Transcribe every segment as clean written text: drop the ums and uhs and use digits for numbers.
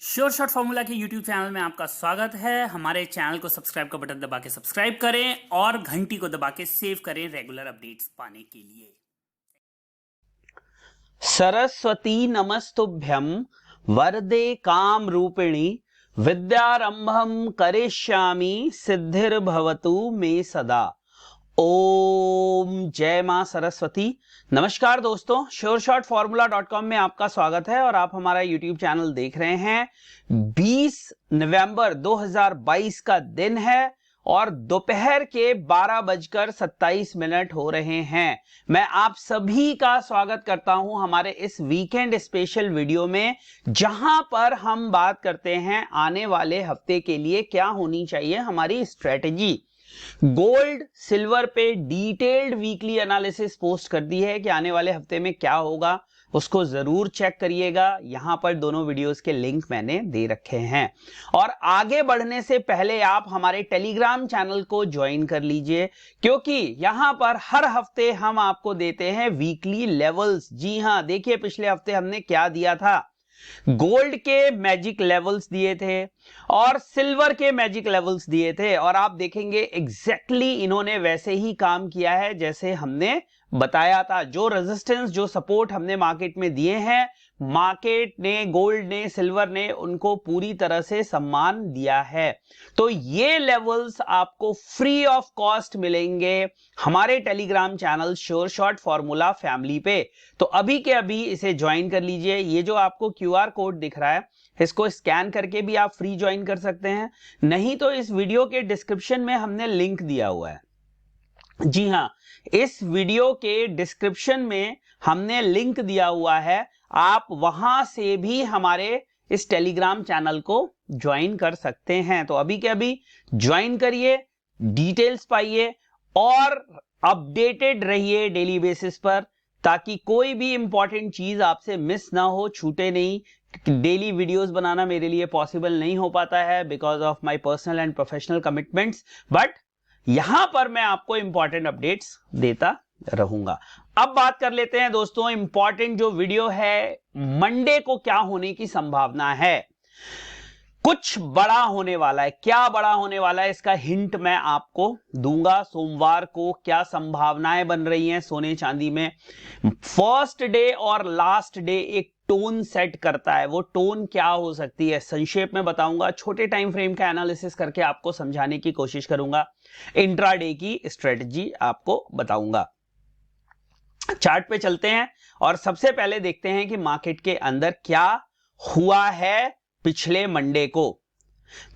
Sure shot formula के YouTube channel में आपका स्वागत है। हमारे चैनल को सब्सक्राइब का बटन दबा के सब्सक्राइब करें और घंटी को दबा के सेव करें रेगुलर अपडेट्स पाने के लिए। सरस्वती नमस्तुभ्यं वरदे काम रूपिणी विद्यारंभम करिष्यामि सिद्धिर्भवतु मे सदा। ओम जय मां सरस्वती। नमस्कार दोस्तों, sureshotformula.com में आपका स्वागत है और आप हमारा YouTube चैनल देख रहे हैं। 20 नवंबर 2022 का दिन है और दोपहर के 12:27 हो रहे हैं। मैं आप सभी का स्वागत करता हूं हमारे इस वीकेंड स्पेशल वीडियो में, जहां पर हम बात करते हैं आने वाले हफ्ते के लिए क्या होनी चाहिए हमारी स्ट्रेटेजी। गोल्ड सिल्वर पे डिटेल्ड वीकली एनालिसिस पोस्ट कर दी है कि आने वाले हफ्ते में क्या होगा, उसको जरूर चेक करिएगा। यहां पर दोनों वीडियोस के लिंक मैंने दे रखे हैं। और आगे बढ़ने से पहले आप हमारे टेलीग्राम चैनल को ज्वाइन कर लीजिए, क्योंकि यहां पर हर हफ्ते हम आपको देते हैं वीकली लेवल्स। जी हां, देखिए पिछले हफ्ते हमने क्या दिया था। गोल्ड के मैजिक लेवल्स दिए थे और सिल्वर के मैजिक लेवल्स दिए थे, और आप देखेंगे एग्जैक्टली इन्होंने वैसे ही काम किया है जैसे हमने बताया था। जो रेजिस्टेंस, जो सपोर्ट हमने मार्केट में दिए हैं, मार्केट ने, गोल्ड ने, सिल्वर ने उनको पूरी तरह से सम्मान दिया है। तो ये लेवल्स आपको फ्री ऑफ कॉस्ट मिलेंगे हमारे Telegram channel sure shot formula family पे। तो अभी के अभी इसे ज्वाइन कर लीजिए। ये जो आपको QR कोड दिख रहा है, इसको स्कैन करके भी आप फ्री ज्वाइन कर सकते हैं, नहीं तो इस वीडियो के डिस्क्रिप्शन में हमने लिंक दिया हुआ है। जी हां, इस वीडियो के डिस्क्रिप्शन में हमने लिंक दिया हुआ है, आप वहां से भी हमारे इस टेलीग्राम चैनल को ज्वाइन कर सकते हैं। तो अभी के अभी ज्वाइन करिए, डिटेल्स पाइए और अपडेटेड रहिए डेली बेसिस पर, ताकि कोई भी इंपॉर्टेंट चीज आपसे मिस ना हो, छूटे नहीं। डेली वीडियोस बनाना मेरे लिए पॉसिबल नहीं हो पाता है because of my personal and professional commitments, but यहां पर मैं आपको इंपॉर्टेंट अपडेट्स देता रहूंगा। अब बात कर लेते हैं दोस्तों, इंपॉर्टेंट जो वीडियो है, मंडे को क्या होने की संभावना है। कुछ बड़ा होने वाला है। क्या बड़ा होने वाला है, इसका हिंट मैं आपको दूंगा। सोमवार को क्या संभावनाएं बन रही हैं सोने चांदी में। फर्स्ट डे और लास्ट डे एक टोन सेट करता है। वो टोन क्या हो सकती है, संक्षेप में बताऊंगा। छोटे टाइम फ्रेम का एनालिसिस करके आपको समझाने की कोशिश करूंगा। इंट्राडे की स्ट्रेटजी आपको बताऊंगा। चार्ट पे चलते हैं और सबसे पहले देखते हैं कि मार्केट के अंदर क्या हुआ है पिछले मंडे को।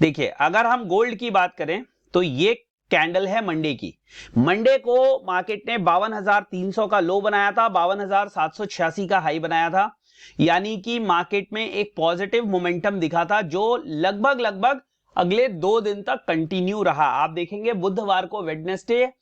देखिए, अगर हम गोल्ड की बात करें तो ये कैंडल है मंडे की। मंडे को मार्केट ने 52,300 का लो बनाया था, 52,786 का हाई बनाया था। यानी कि मार्केट में एक पॉजिटिव मोमेंटम दिखा था, जो लगभग अगले 2 दिन तक कंटिन्यू रहा। आप देखेंगे बुधवार को, वेडनेसडे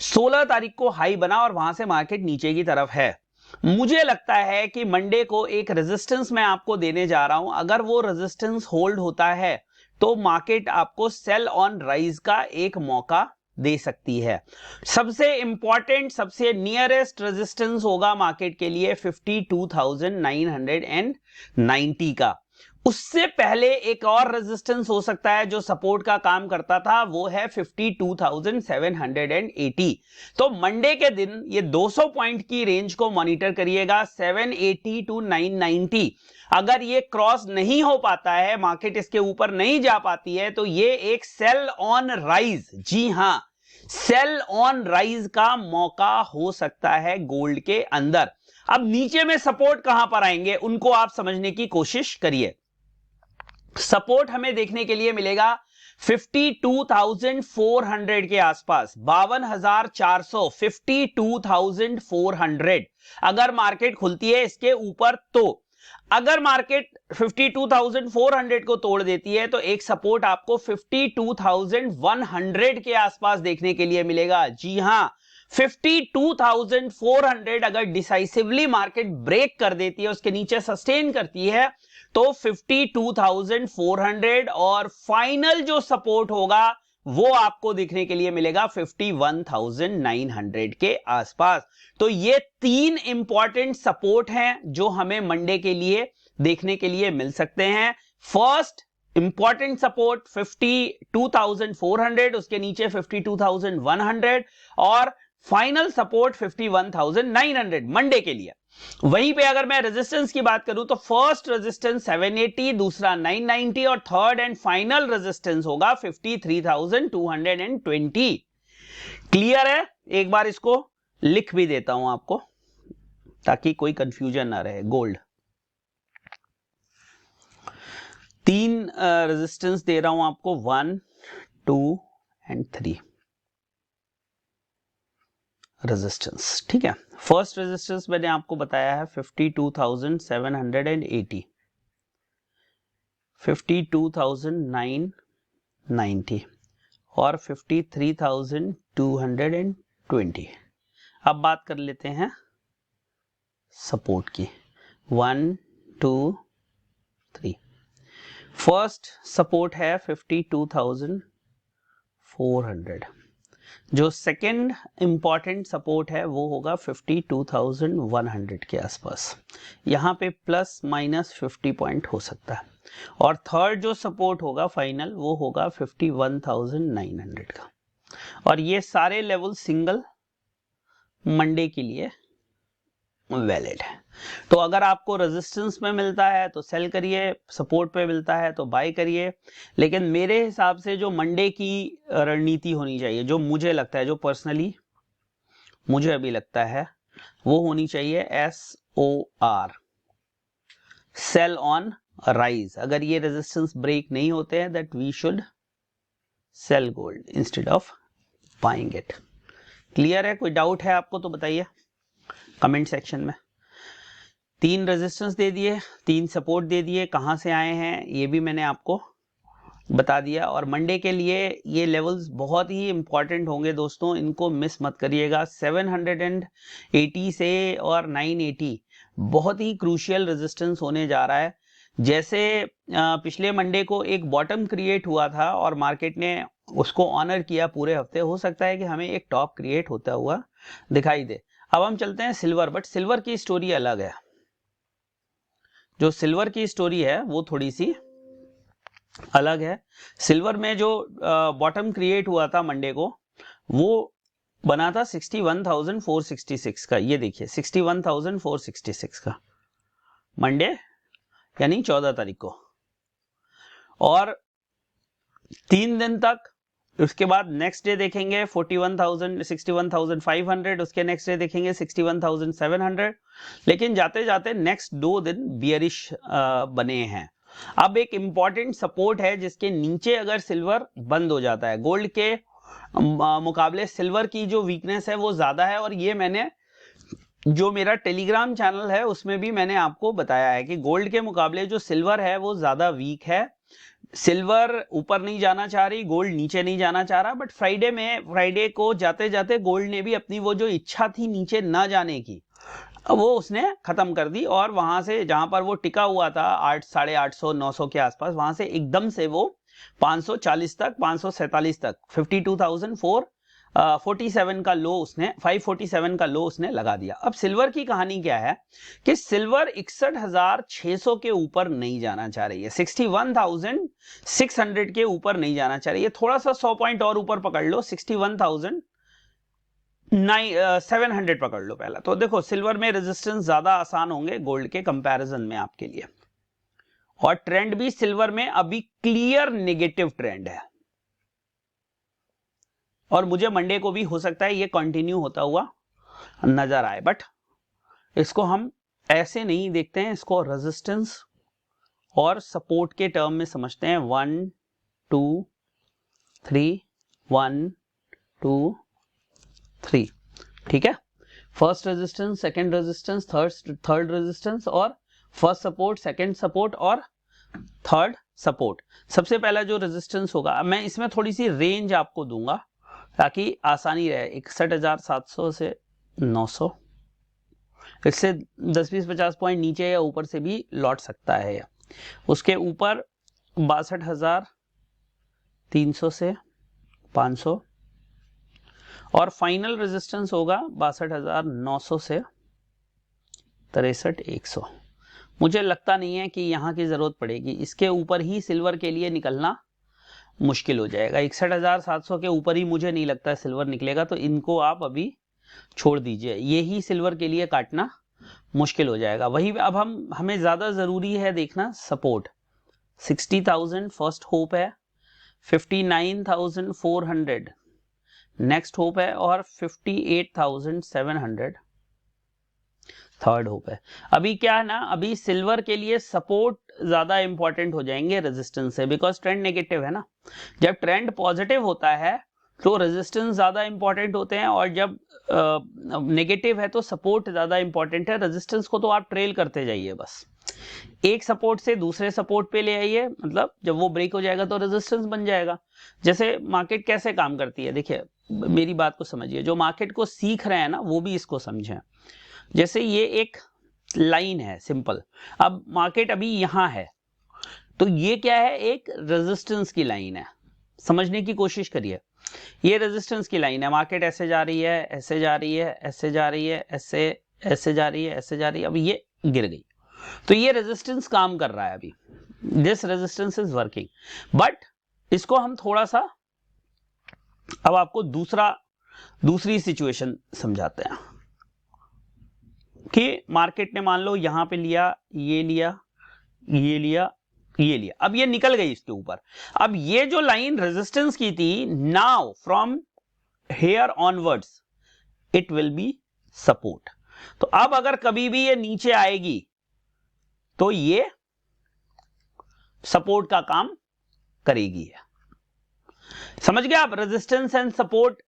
16 तारीख को हाई बना और वहां से मार्केट नीचे की तरफ है। मुझे लगता है कि मंडे को एक रेजिस्टेंस मैं आपको देने जा रहा हूं। अगर वो रेजिस्टेंस होल्ड होता है तो मार्केट आपको सेल ऑन राइज का एक मौका दे सकती है। सबसे इंपॉर्टेंट, सबसे नियरेस्ट रेजिस्टेंस होगा मार्केट के लिए 52,990 का। उससे पहले एक और रेजिस्टेंस हो सकता है जो सपोर्ट का काम करता था, वो है 52,780। तो मंडे के दिन ये 200 पॉइंट की रेंज को मॉनिटर करिएगा, 780 टू 990। अगर ये क्रॉस नहीं हो पाता है, मार्केट इसके ऊपर नहीं जा पाती है, तो ये एक सेल ऑन राइज, जी हां, सेल ऑन राइज का मौका हो सकता है गोल्ड के अंदर। अब नीचे में सपोर्ट कहां पर आएंगे, उनको आप समझने की कोशिश करिए। सपोर्ट हमें देखने के लिए मिलेगा 52,400 के आसपास, 52,400, 52,400। अगर मार्केट खुलती है इसके ऊपर, तो अगर मार्केट 52,400 को तोड़ देती है तो एक सपोर्ट आपको 52,100 के आसपास देखने के लिए मिलेगा। जी हां, 52,400 अगर डिसाइसिवली मार्केट ब्रेक कर देती है, उसके नीचे सस्टेन करती है, तो 52,400 और फाइनल जो सपोर्ट होगा वो आपको देखने के लिए मिलेगा 51,900 के आसपास। तो ये 3 इंपॉर्टेंट सपोर्ट हैं जो हमें मंडे के लिए देखने के लिए मिल सकते हैं। फर्स्ट इंपॉर्टेंट सपोर्ट 52,400, उसके नीचे 52,100 और फाइनल सपोर्ट 51,900 मंडे के लिए। वहीं पे अगर मैं रेजिस्टेंस की बात करूं तो फर्स्ट रेजिस्टेंस 780, दूसरा 990 और थर्ड एंड फाइनल रेजिस्टेंस होगा 53,220। क्लियर है? एक बार इसको लिख भी देता हूं आपको ताकि कोई कंफ्यूजन ना रहे। गोल्ड 3 रेजिस्टेंस दे रहा हूं आपको, 1, 2 एंड 3 रेजिस्टेंस। ठीक है, फर्स्ट रेजिस्टेंस मैंने आपको बताया है 52,780, 52,990 और 53,220। अब बात कर लेते हैं सपोर्ट की। 1, 2, 3। फर्स्ट सपोर्ट है 52,400। जो सेकंड इंपॉर्टेंट सपोर्ट है वो होगा 52,100 के आसपास। यहां पे प्लस माइनस 50 पॉइंट हो सकता है। और थर्ड जो सपोर्ट होगा फाइनल वो होगा 51,900 का। और ये सारे लेवल सिंगल मंडे के लिए वैलिड है। तो अगर आपको रेजिस्टेंस में मिलता है तो सेल करिए, सपोर्ट पे मिलता है तो बाय करिए। लेकिन मेरे हिसाब से जो मंडे की रणनीति होनी चाहिए, जो मुझे लगता है, जो पर्सनली मुझे अभी लगता है, वो होनी चाहिए SOR, सेल ऑन राइज। अगर ये रेजिस्टेंस ब्रेक नहीं होते हैं that we should sell gold instead of buying it. Clear है? कोई डाउट है आपको तो बताइए कमेंट सेक्शन में। 3 रेजिस्टेंस दे दिए, 3 सपोर्ट दे दिए, कहां से आए हैं ये भी मैंने आपको बता दिया। और मंडे के लिए ये लेवल्स बहुत ही इंपॉर्टेंट होंगे दोस्तों, इनको मिस मत करिएगा। 780 से और 980 बहुत ही क्रूशियल रेजिस्टेंस होने जा रहा है। जैसे पिछले मंडे को एक बॉटम क्रिएट हुआ था और मार्केट ने उसको ऑनर किया पूरे हफ्ते, हो सकता है कि हमें एक टॉप क्रिएट होता हुआ दिखाई दे। अब हम चलते हैं सिल्वर, बट सिल्वर की स्टोरी अलग है। जो सिल्वर की स्टोरी है वो थोड़ी सी अलग है। सिल्वर में जो बॉटम क्रिएट हुआ था मंडे को, वो बना था 61,466 का। ये देखिए 61,466 का मंडे यानी 14 तारीख को। और 3 दिन तक, उसके बाद नेक्स्ट डे देखेंगे 61,500, उसके नेक्स्ट डे देखेंगे 61,700। लेकिन जाते जाते नेक्स्ट 2 दिन बियरिश बने हैं। अब एक इंपॉर्टेंट सपोर्ट है जिसके नीचे अगर सिल्वर बंद हो जाता है, गोल्ड के मुकाबले सिल्वर की जो वीकनेस है वो ज्यादा है। और ये मैंने जो मेरा टेलीग्राम चैनल है उसमें भी मैंने आपको बताया है कि गोल्ड के मुकाबले जो सिल्वर है वो ज्यादा वीक है। सिल्वर ऊपर नहीं जाना चाह रही, गोल्ड नीचे नहीं जाना चाह रहा। बट फ्राइडे को जाते जाते गोल्ड ने भी अपनी वो जो इच्छा थी नीचे ना जाने की, वो उसने खत्म कर दी। और वहां से जहां पर वो टिका हुआ था 800, 900 के आसपास, वहां से एकदम से वो 540 तक, 547 तक, 52,447 का लो उसने, 547 का लो उसने लगा दिया। अब सिल्वर की कहानी क्या है कि सिल्वर 61,600 के ऊपर नहीं जाना चाह रही है, 61,600 के ऊपर नहीं जाना चाह रही है। थोड़ा सा 100 पॉइंट और ऊपर पकड़ लो, 61,700 पकड़ लो पहला। तो देखो सिल्वर में रेजिस्टेंस ज्यादा आसान होंगे गोल्ड के कंपैरिजन में आपके लिए। और ट्रेंड भी सिल्वर में अभी क्लियर नेगेटिव ट्रेंड है। और मुझे मंडे को भी हो सकता है ये कंटिन्यू होता हुआ नजर आए। बट इसको हम ऐसे नहीं देखते हैं, इसको रेजिस्टेंस और सपोर्ट के टर्म में समझते हैं। 1, 2, 3, 1, 2, 3। ठीक है, first resistance, second resistance, third resistance और फर्स्ट सपोर्ट, सेकंड सपोर्ट और थर्ड सपोर्ट। सबसे पहला जो रेजिस्टेंस होगा, मैं इसमें थोड़ी सी रेंज आपको दूंगा ताकि आसानी रहे। 61,700 से 900, इससे 10, 20, 50 पॉइंट नीचे या ऊपर से भी लौट सकता है। उसके ऊपर 62,300 से 500 और फाइनल रेजिस्टेंस होगा 62,900 से 63,100। मुझे लगता नहीं है कि यहाँ की जरूरत पड़ेगी, इसके ऊपर ही सिल्वर के लिए निकलना मुश्किल हो जाएगा। 61,700 के ऊपर ही मुझे नहीं लगता सिल्वर निकलेगा, तो इनको आप अभी छोड़ दीजिए, ये ही सिल्वर के लिए काटना मुश्किल हो जाएगा। वही अब हमें ज्यादा जरूरी है देखना सपोर्ट। 60,000 फर्स्ट होप है, 59,400 नेक्स्ट होप है, और 58,700 थर्ड होप है। अभी क्या है ना, अभी सिल्वर के लिए सपोर्ट ज्यादा इंपॉर्टेंट हो जाएंगे रेजिस्टेंस से, बिकॉज ट्रेंड नेगेटिव है ना। जब ट्रेंड पॉजिटिव होता है तो रेजिस्टेंस ज्यादा इंपॉर्टेंट होते हैं, और जब नेगेटिव है तो सपोर्ट ज्यादा इंपॉर्टेंट है। रेजिस्टेंस को तो आप ट्रेल करते जाइए, बस एक सपोर्ट से दूसरे सपोर्ट पे ले आइए, मतलब जब वो ब्रेक हो जाएगा तो रेजिस्टेंस बन जाएगा। जैसे मार्केट कैसे काम करती है, देखिए मेरी बात को समझिए, जो मार्केट को सीख रहे हैं ना वो भी इसको समझें। जैसे ये एक लाइन है सिंपल, अब मार्केट अभी यहां है, तो ये क्या है, एक रेजिस्टेंस की लाइन है। समझने की कोशिश करिए, ये रेजिस्टेंस की लाइन है, मार्केट ऐसे जा रही है, ऐसे जा रही है, ऐसे जा रही है, ऐसे ऐसे जा रही है, ऐसे जा रही है, अब ये गिर गई, तो ये रेजिस्टेंस काम कर रहा है अभी, this resistance is working. But इसको हम थोड़ा सा अब आपको दूसरी सिचुएशन समझाते हैं कि मार्केट ने मान लो यहां पे लिया, ये लिया, ये लिया, ये लिया, अब ये निकल गई इसके ऊपर। अब ये जो लाइन रेजिस्टेंस की थी, now from here onwards it will B support. तो अब अगर कभी भी ये नीचे आएगी तो ये सपोर्ट का काम करेगी। समझ गए आप resistance and support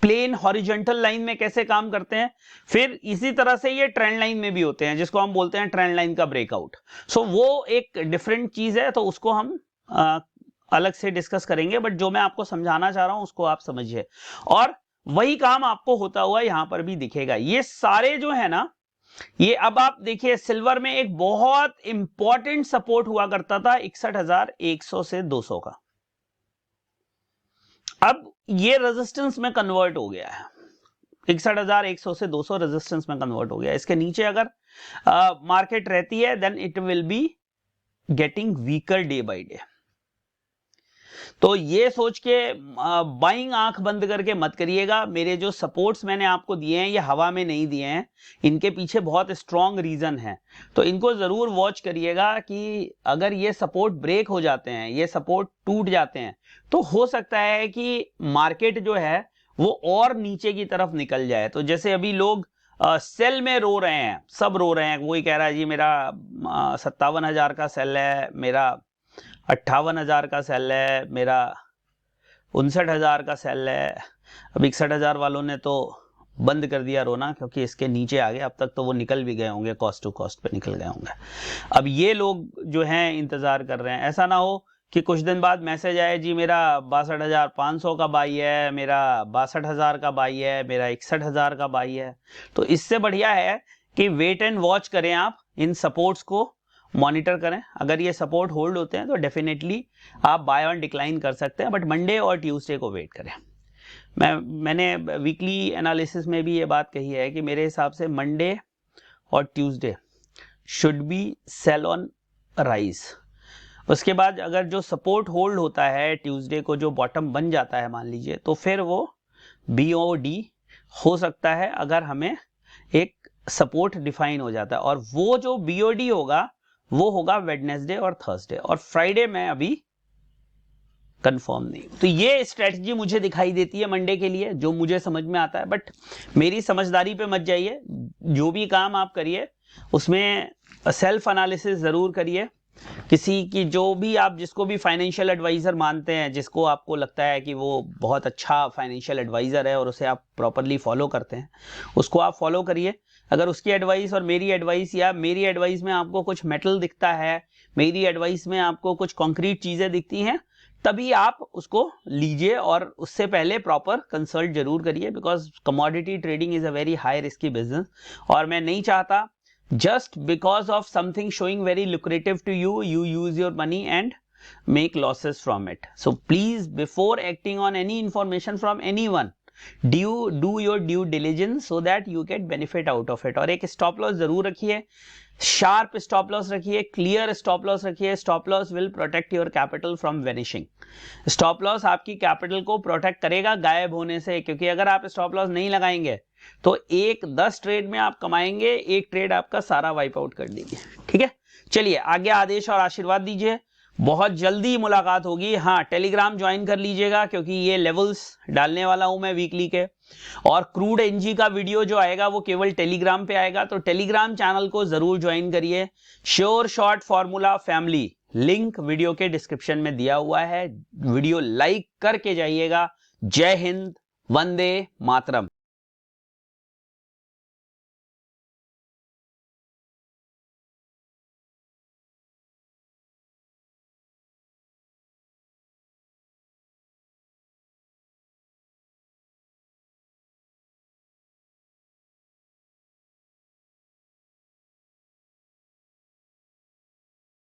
plain horizontal line में कैसे काम करते हैं। फिर इसी तरह से ये ट्रेंड लाइन में भी होते हैं, जिसको हम बोलते हैं ट्रेंड लाइन का ब्रेकआउट। सो वो एक डिफरेंट चीज है, तो उसको हम अलग से डिस्कस करेंगे, बट जो मैं आपको समझाना चाह रहा हूं उसको आप समझिए। और वही काम आपको होता हुआ यहां पर भी दिखेगा। ये सारे जो है ना, ये अब आप देखिए सिल्वर में एक बहुत इंपॉर्टेंट सपोर्ट हुआ करता था 61,100 से 200 का, अब ये रेजिस्टेंस में कन्वर्ट हो गया है, 61,100 से 200 रेजिस्टेंस में कन्वर्ट हो गया। इसके नीचे अगर मार्केट रहती है then it will be getting weaker day by day. तो ये सोच के बाइंग आंख बंद करके मत करिएगा। मेरे जो सपोर्ट्स मैंने आपको दिए हैं ये हवा में नहीं दिए हैं, इनके पीछे बहुत स्ट्रॉन्ग रीजन है, तो इनको जरूर वॉच करिएगा कि अगर ये सपोर्ट ब्रेक हो जाते हैं, ये सपोर्ट टूट जाते हैं, तो हो सकता है कि मार्केट जो है वो और नीचे की तरफ निकल जाए। तो जैसे अभी लोग सेल में रो रहे हैं, सब रो रहे हैं, कोई कह रहा है जी मेरा 57,000 का सेल है, मेरा 58,000 का सेल है, मेरा 59,000 का सेल है। अब 61,000 वालों ने तो बंद कर दिया रोना, क्योंकि इसके नीचे आ गए, अब तक तो वो निकल भी गए होंगे, कॉस्ट टू कॉस्ट पे निकल गए होंगे। अब ये लोग जो हैं इंतजार कर रहे हैं, ऐसा ना हो कि कुछ दिन बाद मैसेज आए जी मेरा 62,500 का बाई है, मेरा 62,000 का बाई है, मेरा 61,000 का बाई है। तो इससे बढ़िया है कि वेट एंड वॉच करें, आप इन सपोर्ट्स को मॉनिटर करें। अगर ये सपोर्ट होल्ड होते हैं तो डेफिनेटली आप बाय ऑन डिक्लाइन कर सकते हैं, बट मंडे और ट्यूसडे को वेट करें। मैंने वीकली एनालिसिस में भी ये बात कही है कि मेरे हिसाब से मंडे और Tuesday should be sell on rise. उसके बाद अगर जो सपोर्ट होल्ड होता है ट्यूसडे को, जो बॉटम बन जाता है मान लीजिए, तो फिर वो BOD हो सकता है, अगर हमें एक सपोर्ट डिफाइन हो जाता है। और वो जो BOD होगा वो होगा वेडनेसडे और थर्सडे, और फ्राइडे में अभी कंफर्म नहीं। तो ये स्ट्रेटजी मुझे दिखाई देती है मंडे के लिए, जो मुझे समझ में आता है, बट मेरी समझदारी पे मत जाइए। जो भी काम आप करिए उसमें सेल्फ एनालिसिस जरूर करिए। किसी की जो भी आप जिसको भी फाइनेंशियल एडवाइजर मानते हैं, जिसको आपको लगता है कि वो बहुत अच्छा फाइनेंशियल एडवाइजर है और उसे आप प्रॉपरली फॉलो करते हैं, उसको आप फॉलो करिए। अगर उसकी एडवाइस और मेरी एडवाइस, या मेरी एडवाइस में आपको कुछ मेटल दिखता है, मेरी एडवाइस में आपको कुछ कॉन्क्रीट चीजें दिखती हैं, तभी आप उसको लीजिए, और उससे पहले प्रॉपर कंसल्ट जरूर करिए, because commodity trading is a very high risky business. और मैं नहीं चाहता just because of something showing very lucrative to you, you use your money and make losses from it. So please, before acting on any information from anyone, do your due diligence so that you get benefit out of it. और एक stop loss जरूर रखिए। Sharp stop loss रखिए, clear stop loss रखिए। Stop loss will protect your capital from vanishing. Stop loss आपकी capital को protect करेगा गायब होने से, क्योंकि अगर आप स्टॉप लॉस नहीं लगाएंगे तो 10 ट्रेड में आप कमाएंगे, एक ट्रेड आपका सारा वाइप आउट कर देगी। ठीक है, चलिए आगे आदेश और आशीर्वाद दीजिए। बहुत जल्दी मुलाकात होगी। हाँ, टेलीग्राम ज्वाइन कर लीजिएगा, क्योंकि ये लेवल्स डालने वाला हूं मैं वीकली के। और क्रूड एनजी का वीडियो जो आएगा वो केवल टेलीग्राम पे आएगा, तो टेलीग्राम चैनल को जरूर ज्वाइन करिए। Sure short formula family link video के डिस्क्रिप्शन में दिया हुआ है, वीडियो लाइक करके जाइएगा। जय हिंद, वंदे मातरम।